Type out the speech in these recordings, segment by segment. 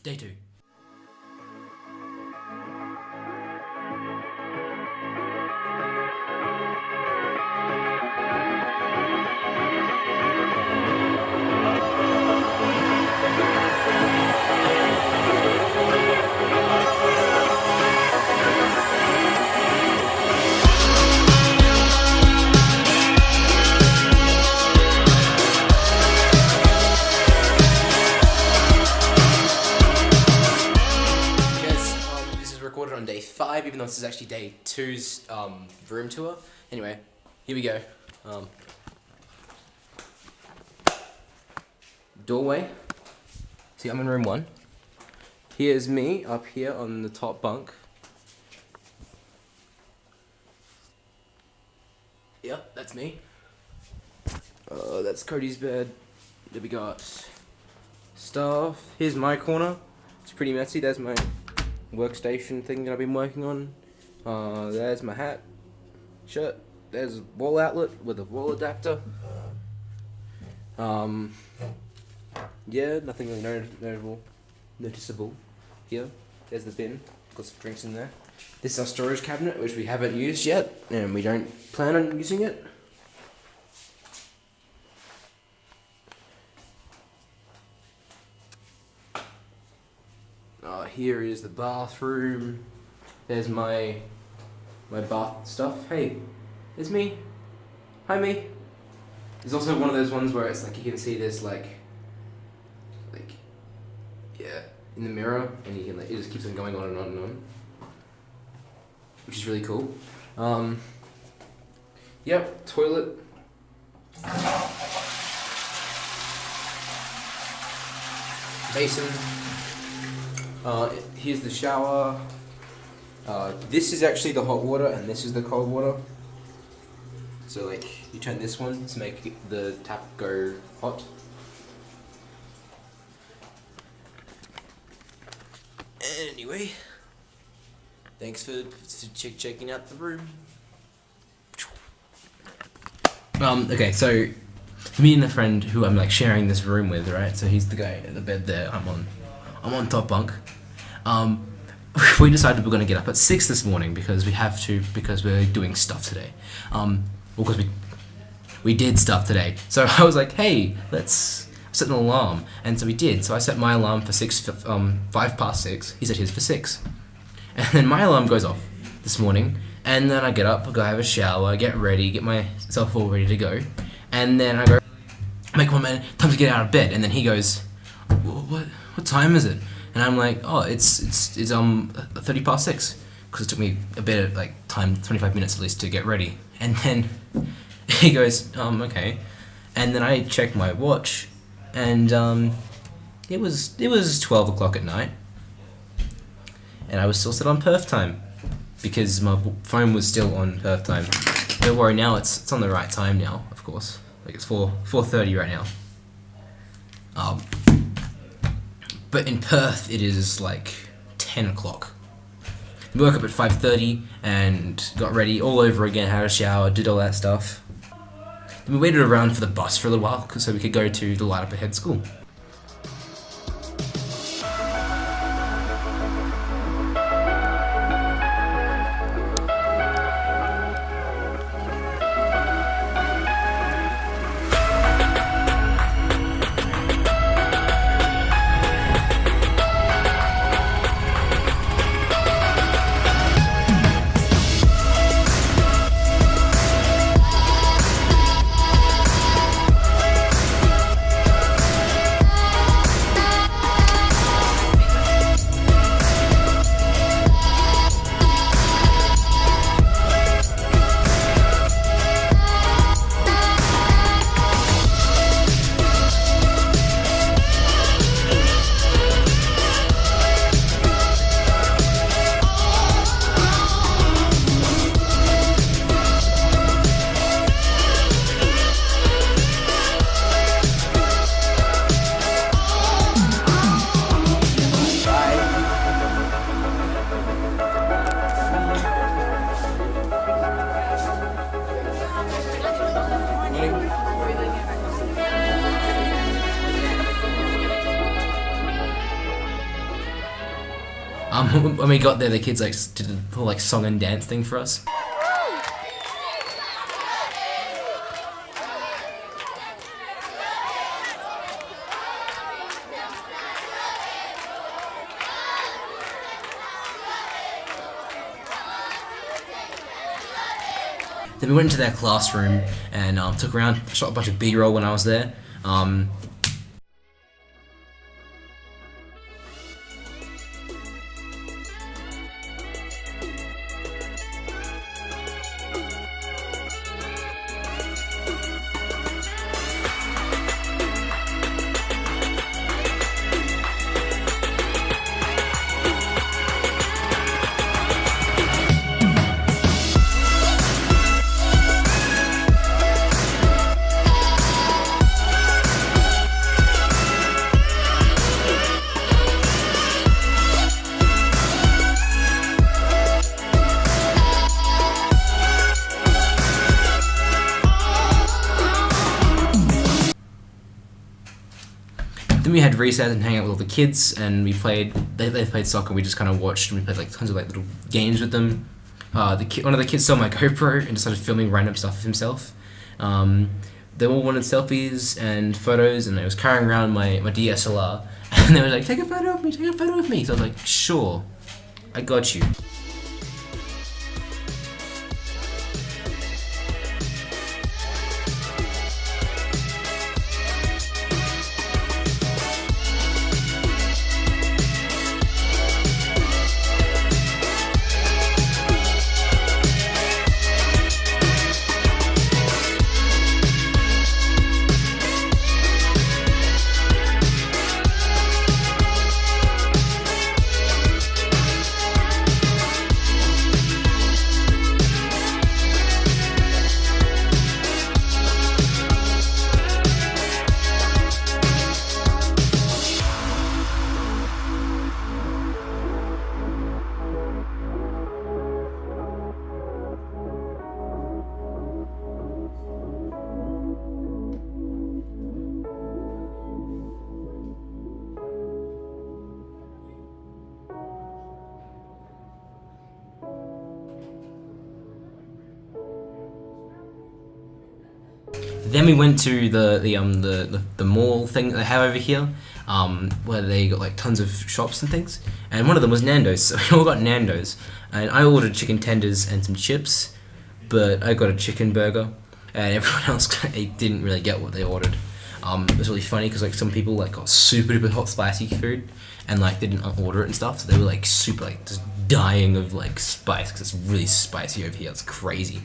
Day 2. Recorded on day 5, even though this is actually day 2's room tour. Anyway, here we go. Doorway. See, I'm in room 1. Here's me up here on the top bunk. Yep, that's me. That's Cody's bed. There we got stuff. Here's my corner. It's pretty messy. There's my workstation thing that I've been working on. There's my hat, shirt. There's a wall outlet with a wall adapter. Yeah, nothing really noticeable here. There's the bin. Got some drinks in there. This is our storage cabinet, which we haven't used yet, and we don't plan on using it. Here is the bathroom. There's my bath stuff. Hey, it's me. Hi, me. There's also one of those ones where it's like you can see this like yeah, in the mirror, and you can it just keeps on going on and on and on, which is really cool. Yep, toilet. Basin. Here's the shower. This is actually the hot water, and this is the cold water. So like, you turn this one to make the tap go hot. Anyway, thanks for checking out the room. Okay, so me and a friend who I'm like sharing this room with, right? So he's the guy at the bed there. I'm on top bunk. We decided we're gonna get up at 6 this morning because we have to, because we're doing stuff today. Because we did stuff today. So I was like, hey, let's set an alarm, and so we did. So I set my alarm for 5 past 6. He set his for 6, and then my alarm goes off this morning. And then I get up, I go have a shower, get ready, get myself all ready to go, and then I go, make one man, time to get out of bed. And then he goes, what time is it? And I'm like, oh, it's 30 past 6, because it took me a bit of like time, 25 minutes at least, to get ready. And then he goes, okay. And then I checked my watch, and it was 12 o'clock at night, and I was still set on perf time because my phone was still on perf time. Don't worry, now it's on the right time now, of course. Like it's 4:30 right now. But in Perth, it is like 10 o'clock. We woke up at 5:30 and got ready all over again, had a shower, did all that stuff. Then we waited around for the bus for a little while so we could go to the light up ahead school. When we got there, the kids like did a whole like song and dance thing for us. Then we went into their classroom and took around, shot a bunch of B-roll when I was there. Then we had recess and hang out with all the kids, and we played. They played soccer. And we just kind of watched, and we played like tons of like little games with them. One of the kids saw my GoPro and started filming random stuff of himself. They all wanted selfies and photos, and I was carrying around my DSLR, and they were like, "Take a photo of me, take a photo of me." So I was like, "Sure, I got you." Then we went to the mall thing that they have over here, where they got like tons of shops and things. And one of them was Nando's, so we all got Nando's. And I ordered chicken tenders and some chips, but I got a chicken burger, and everyone else didn't really get what they ordered. It was really funny because like some people like got super duper hot spicy food, and like they didn't order it and stuff, so they were like super like just dying of like spice because it's really spicy over here. It's crazy.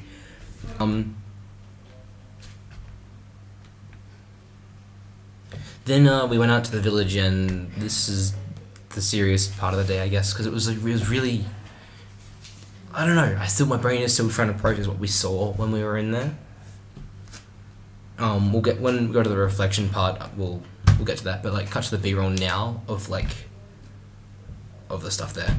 Then we went out to the village, and this is the serious part of the day, I guess, because it was really, I don't know. My brain is still trying to process what we saw when we were in there. When we go to the reflection part, we'll get to that. But like, cut to the B-roll now of the stuff there.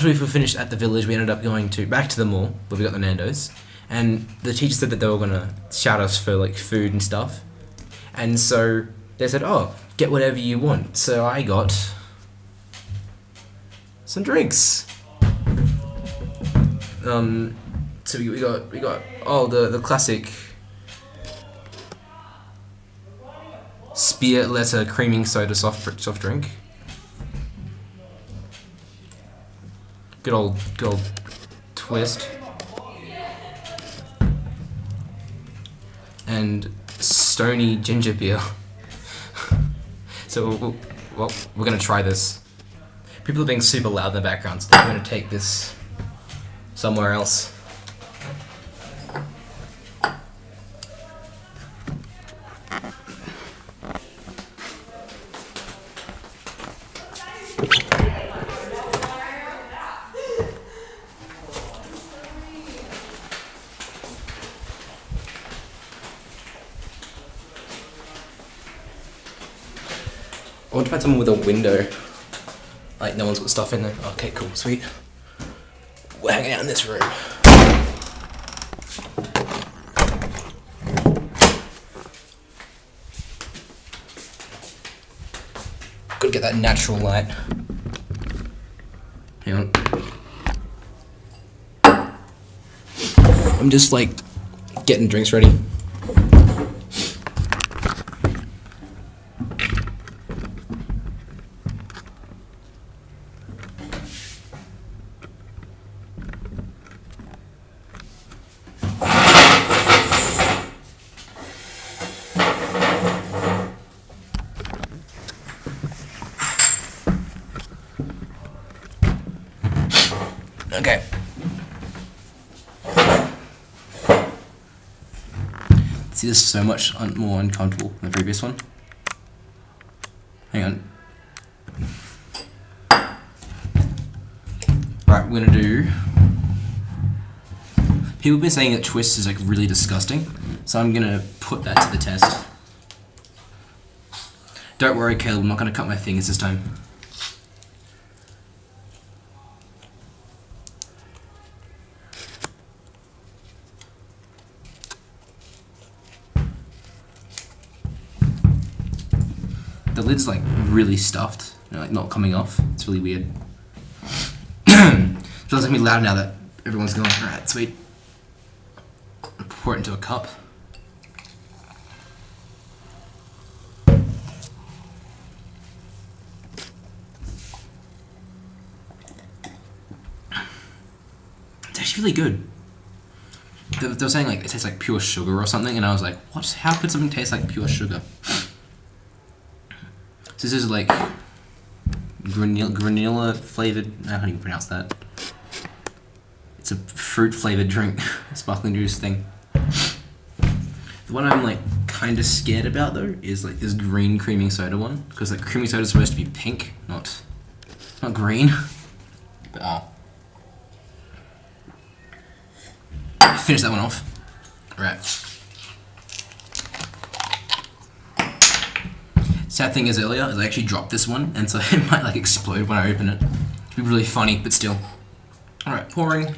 after we finished at the village, we ended up going back to the mall where we got the Nando's, and the teacher said that they were gonna shout us for like food and stuff, and so they said, "Oh, get whatever you want." So I got some drinks. So we got the classic spear letter creaming soda soft drink. Good old twist. And stony ginger beer. So we're gonna try this. People are being super loud in the background, so they're gonna take this somewhere else. I want to find someone with a window. Like, no one's got stuff in there. Okay, cool, sweet. We're hanging out in this room. Gotta get that natural light. Hang on. I'm just, like, getting drinks ready. Okay. See, this is so much more uncomfortable than the previous one. Hang on. Right, we're gonna do... People have been saying that twist is like really disgusting, so I'm gonna put that to the test. Don't worry, Caleb, I'm not gonna cut my fingers this time. The lid's like really stuffed, you know, like not coming off. It's really weird. So it's gonna be loud now that everyone's gone. Alright, sweet. Pour it into a cup. It's actually really good. They were saying like it tastes like pure sugar or something, and I was like, what? How could something taste like pure sugar? So this is like granilla flavored. I can't even pronounce that. It's a fruit flavored drink, sparkling juice thing. The one I'm like kind of scared about though is like this green creaming soda one, because like creaming soda is supposed to be pink, not green. But finish that one off. Right. Sad thing is earlier is I actually dropped this one, and so it might like explode when I open it. It'd be really funny, but still. Alright, pouring.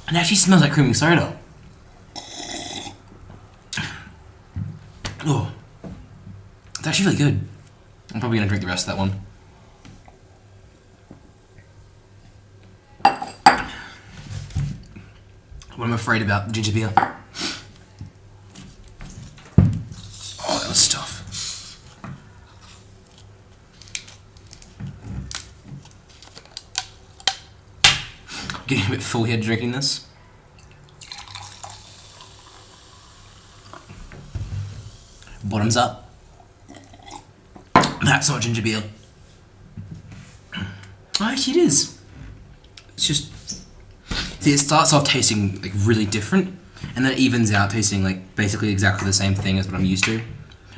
And it actually smells like creaming soda. Oh. It's actually really good. I'm probably gonna drink the rest of that one. What I'm afraid about ginger beer. Oh, that was tough. Getting a bit full here drinking this. Bottoms up. That's not ginger beer. Oh, actually it is. It's just... See, it starts off tasting like really different, and then it evens out tasting like basically exactly the same thing as what I'm used to.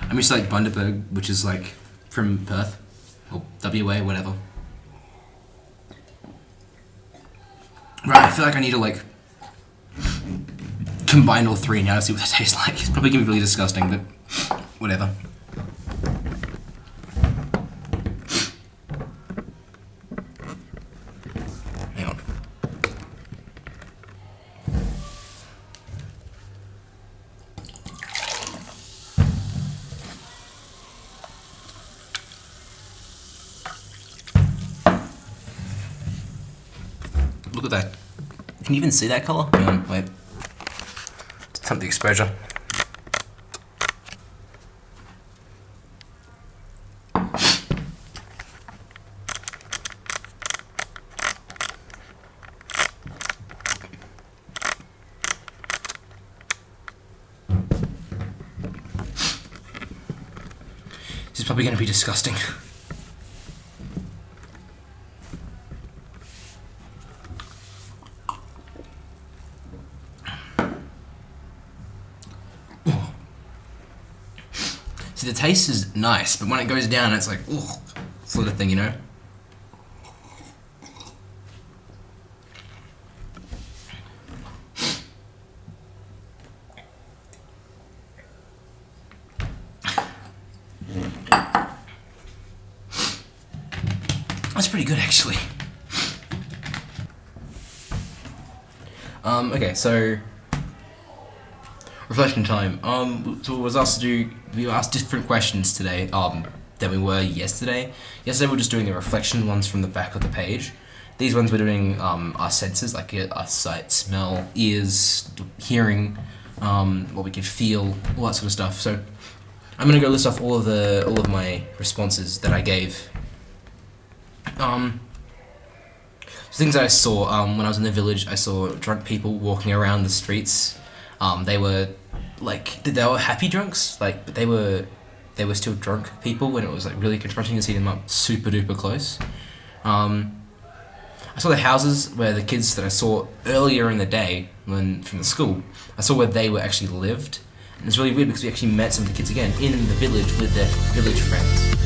I'm used to like Bundaberg, which is like from Perth, or WA, whatever. Right, I feel like I need to like combine all three now to see what they taste like. It's probably gonna be really disgusting, but whatever. Look at that. Can you even see that colour? Hang on, wait. Turn up the exposure. This is probably going to be disgusting. See, the taste is nice, but when it goes down, it's like, ugh, sort of thing, you know? That's pretty good, actually. Okay, so reflection time. So we were asked different questions today, than we were yesterday. Yesterday we were just doing the reflection ones from the back of the page. These ones we're doing our senses, like our sight, smell, ears, hearing, what we could feel, all that sort of stuff. So I'm gonna go list off all of my responses that I gave. Things that I saw when I was in the village. I saw drunk people walking around the streets. They were happy drunks, like, but they were still drunk people when it was like really confronting to see them up super duper close. I saw the houses where the kids that I saw earlier in the day from the school, I saw where they were actually lived, and it's really weird because we actually met some of the kids again in the village with their village friends.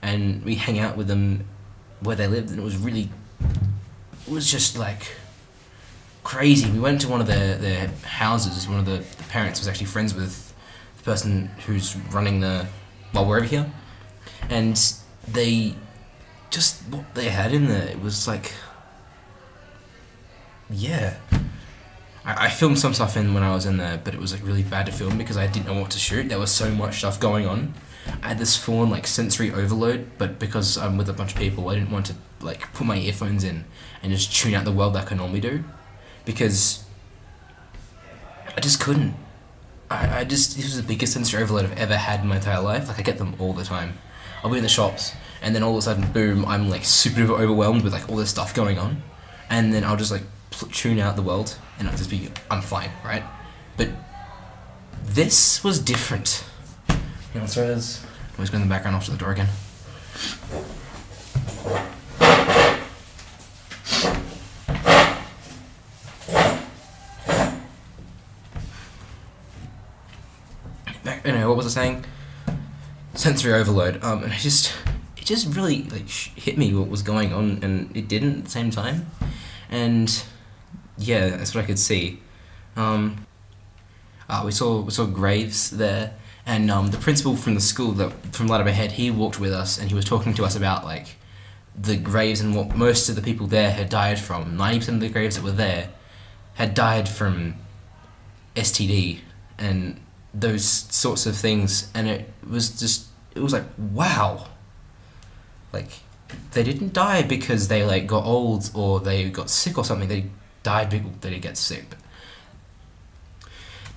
And we hang out with them where they lived, and it was just like crazy. We went to one of their houses. One of the parents was actually friends with the person who's running while we're over here, and what they had in there, it was like, yeah. I filmed some stuff in when I was in there, but it was like really bad to film because I didn't know what to shoot. There was so much stuff going on. I had this full-on like sensory overload, but because I'm with a bunch of people, I didn't want to like put my earphones in and just tune out the world like I normally do, because I just couldn't. This was the biggest sensory overload I've ever had in my entire life. Like, I get them all the time. I'll be in the shops, and then all of a sudden, boom, I'm like super overwhelmed with like all this stuff going on, and then I'll just like tune out the world, and I'm fine, right? But this was different. You know, so there's always go in the background off to the door again. Anyway, what was I saying? Sensory overload. And it just really like hit me what was going on, and it didn't at the same time. And yeah, that's what I could see. We saw graves there. And the principal from the school from Light Up Ahead, he walked with us, and he was talking to us about like the graves and what most of the people there had died from. 90% of the graves that were there had died from STD and those sorts of things, and it was like, wow. Like, they didn't die because they like got old or they got sick or something. died because they did get sick. But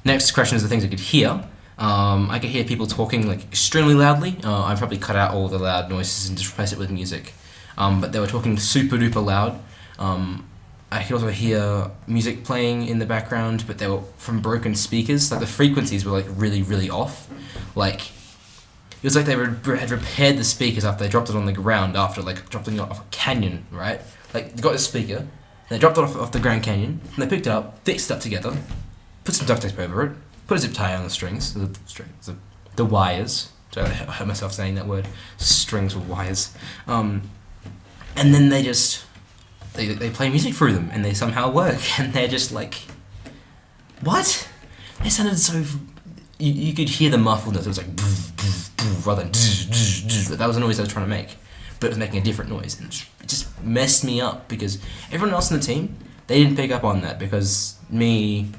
next question is the things I could hear. I could hear people talking like extremely loudly. I probably cut out all the loud noises and just replace it with music. But they were talking super duper loud. I could also hear music playing in the background, but they were from broken speakers. Like the frequencies were like really, really off. Like it was like they had repaired the speakers after they dropped it on the ground after like dropping it off a canyon, right? Like they got the speaker, they dropped it off the Grand Canyon, and they picked it up, fixed it up together, put some duct tape over it, put a zip tie on the strings, the wires. So I heard myself saying that word, strings with wires. And then they just they play music through them, and they somehow work, and they're just like, what? They sounded so. You could hear the muffledness. It was like rather than that was the noise I was trying to make, but it was making a different noise, and it just messed me up because everyone else in the team, they didn't pick up on that, because me,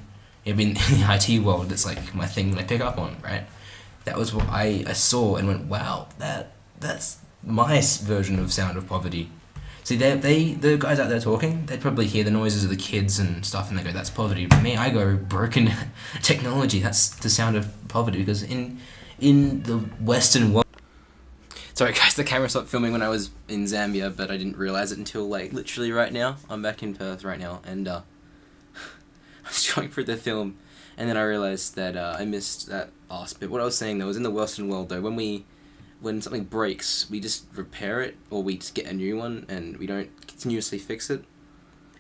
in the IT world, it's like my thing that I pick up on, right? That was what I saw and went, wow, that's my version of sound of poverty. See, the guys out there talking, they'd probably hear the noises of the kids and stuff, and they go, that's poverty. But me, I go, broken technology, that's the sound of poverty, because in the Western world... Sorry guys, the camera stopped filming when I was in Zambia, but I didn't realise it until, like, literally right now. I'm back in Perth right now, and I was going through the film, and then I realised that I missed that last bit. What I was saying, though, was in the Western world, though, when something breaks, we just repair it, or we just get a new one, and we don't continuously fix it.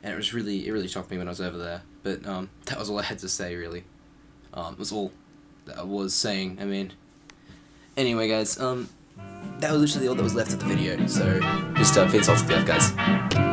And it really shocked me when I was over there. But that was all I had to say, really. It was all that I was saying. I mean, anyway, guys, that was literally all that was left of the video. So just feed salt to the earth, guys.